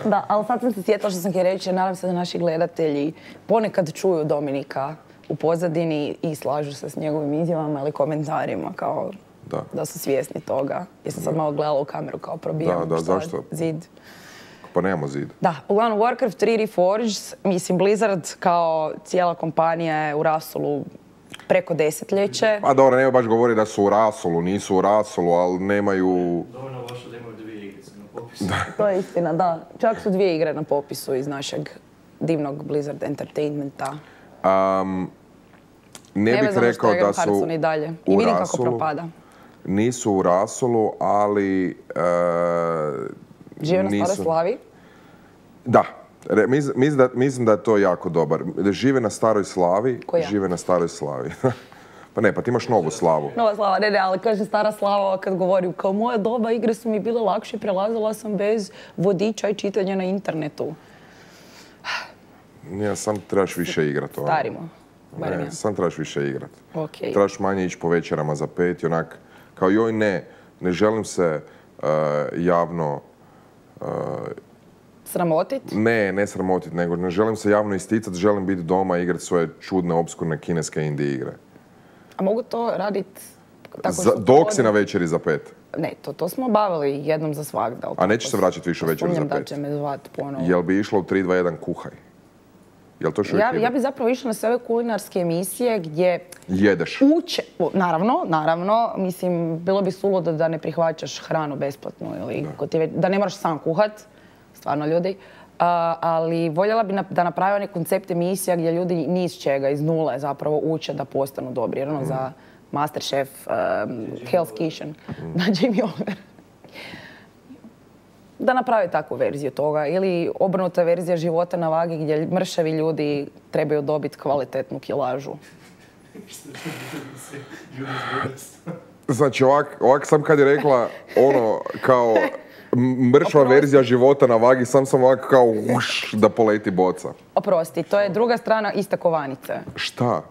Da, ali sad sam se sjetila što sam htjela reći, nadam se da naši gledatelji ponekad čuju Dominika u pozadini i slažu se s njegovim izjavama ili komentarima, kao da su svjesni toga. Ja sam sad malo gledala u kameru kao probijam zid. Pa nemamo zid. Da, uglavnom Warcraft 3 Reforged, mislim Blizzard kao cijela kompanija je u rasulu preko desetljeće. Pa dobro, nema baš govori da su u rasulu, nisu u rasulu, ali nemaju... Dovoljno loše da imaju 2 igrice na popisu. To je istina, da. Čak su 2 igre na popisu iz našeg divnog Blizzard Entertainmenta. Ne bih rekao da su u i vidim kako propada. Nisu u rasulu, ali... Žive na staroj slavi? Da. Mislim da je to jako dobar. Žive na staroj slavi. Žive na staroj slavi. Pa ne, pa ti imaš novu slavu. Nova slava, ne, ali kaže stara slava kad govori kao moja doba igre su mi bile lakše, prelazila sam bez vodiča i čitanja na internetu. Ja, sam trebaš više igrat. Starimo. Ne, sam trebaš više igrat. Okay. Trebaš manje ići po večerama za 5 i onak, kao joj ne želim se javno... Sramotit? Ne sramotit, nego ne želim se javno isticati, želim biti doma i igrati svoje čudne, obskurne kineske indie igre. A mogu to raditi tako dok si na večeri za 5? Ne, to smo obavili jednom za svakda. A nećeš se vraćati više u večeri za 5? Da će me zvati ponovo. Jel bi išla u 3, 2, 1 kuhaj? Jel to što ja bi zapravo išla na sve ove kulinarske emisije gdje... Jedeš. Naravno. Mislim, bilo bi suludo da ne prihvaćaš hranu besplatno ili da ne moraš sam kuhat. Stvarno ljudi. Ali voljela bi da napravi onaj koncept emisija gdje ljudi ni iz čega, iz nule zapravo uče da postanu dobri. Jer ono za Masterchef, Hell's Kitchen, na Jamie Oliver. Da napravi takvu verziju toga. Ili obrnuta verzija života na vagi gdje mršavi ljudi trebaju dobiti kvalitetnu kilažu. Znači ovak sam kad je rekla ono kao mršva verzija života na vagi, sam ovak kao da poleti boca. Oprosti, to je druga strana iste kovanice. Šta?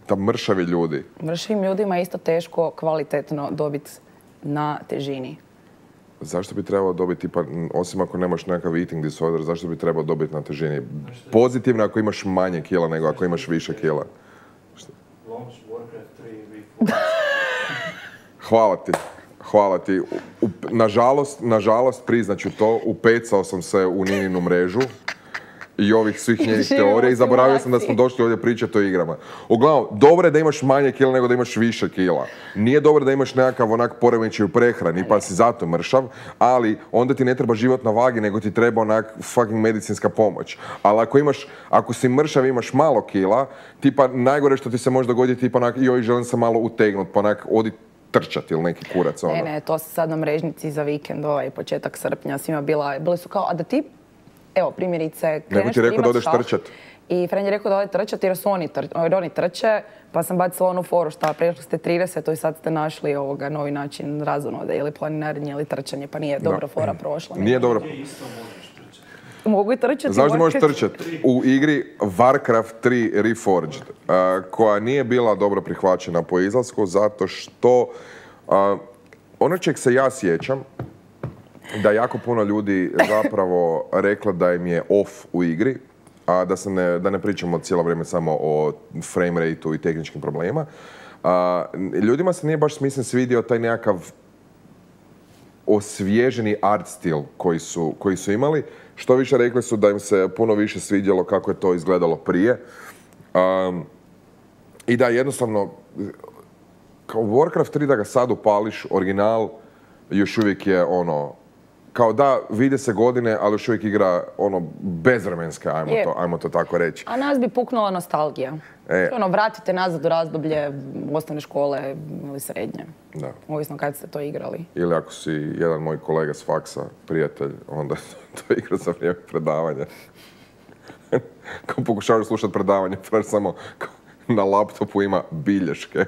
Da mršavi ljudi? Mršavim ljudima je isto teško kvalitetno dobiti na težini. Zašto bi trebao dobiti, osim ako nemaš nekakav eating disorder, zašto bi trebao dobiti na težini? Pozitivno ako imaš manje kila nego ako imaš više kila. Launch Warcraft 3 Reforged. Hvala ti. Nažalost, priznaću to, upecao sam se u Nininu mrežu i ovih svih njenih teorija i zaboravio sam da smo došli ovdje pričati o igrama. Uglavnom, dobro je da imaš manje kila nego da imaš više kila. Nije dobro da imaš nekakav onak poremećaj u prehrani pa si zato mršav, ali onda ti ne treba život na vagi nego ti treba onak fucking medicinska pomoć. Ali ako si mršav i imaš malo kila, tipa najgore što ti se može dogoditi, tipa onak joj želim se malo utegnut, pa onak odi trčati ili neki kurac. Ono. Ne, to se sad na mrežnici za vikend, početak srpnja, svima bili su kao, a da ti, evo primjerice, nego ti rekao da odeš trčat. I Fren je rekao da ode trčati jer su oni trče, pa sam bacila onu foru šta, prešli ste 30 i sad ste našli novi način razonode, ili planinarenje ili trčanje, pa nije dobro fora prošla. Nije dobro. Mogu i trčati. Znaš da možeš trčati? U igri Warcraft 3 Reforged, koja nije bila dobro prihvaćena po izlasku, zato što ono čeg se ja sjećam, da jako puno ljudi zapravo rekla da im je off u igri, a da ne pričamo cijelo vrijeme samo o frame rateu i tehničkim problemima. Ljudima se nije baš svidio taj nekakav osvježeni art stil koji su imali. Što više rekli su da im se puno više svidjelo kako je to izgledalo prije. I da jednostavno, kao Warcraft 3 da ga sad upališ, original još uvijek je ono, kao da vide se godine, ali još uvijek igra ono bezvremenske, ajmo to tako reći. A nas bi puknula nostalgija. Vratite nazad u razdoblje osnovne škole ili srednje. Da. Ovisno kad ste to igrali. Ili ako si jedan moj kolega s faksa, prijatelj, onda to igra za vrijeme predavanja. Kao pokušavaš slušati predavanje, Fred samo na laptopu ima bilješke.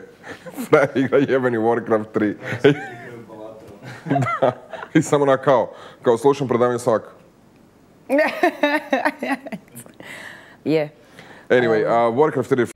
Fred igra jebeni Warcraft 3. Da, i samo na kao slušam predavanje svak. Je. Anyway, Warcraft 3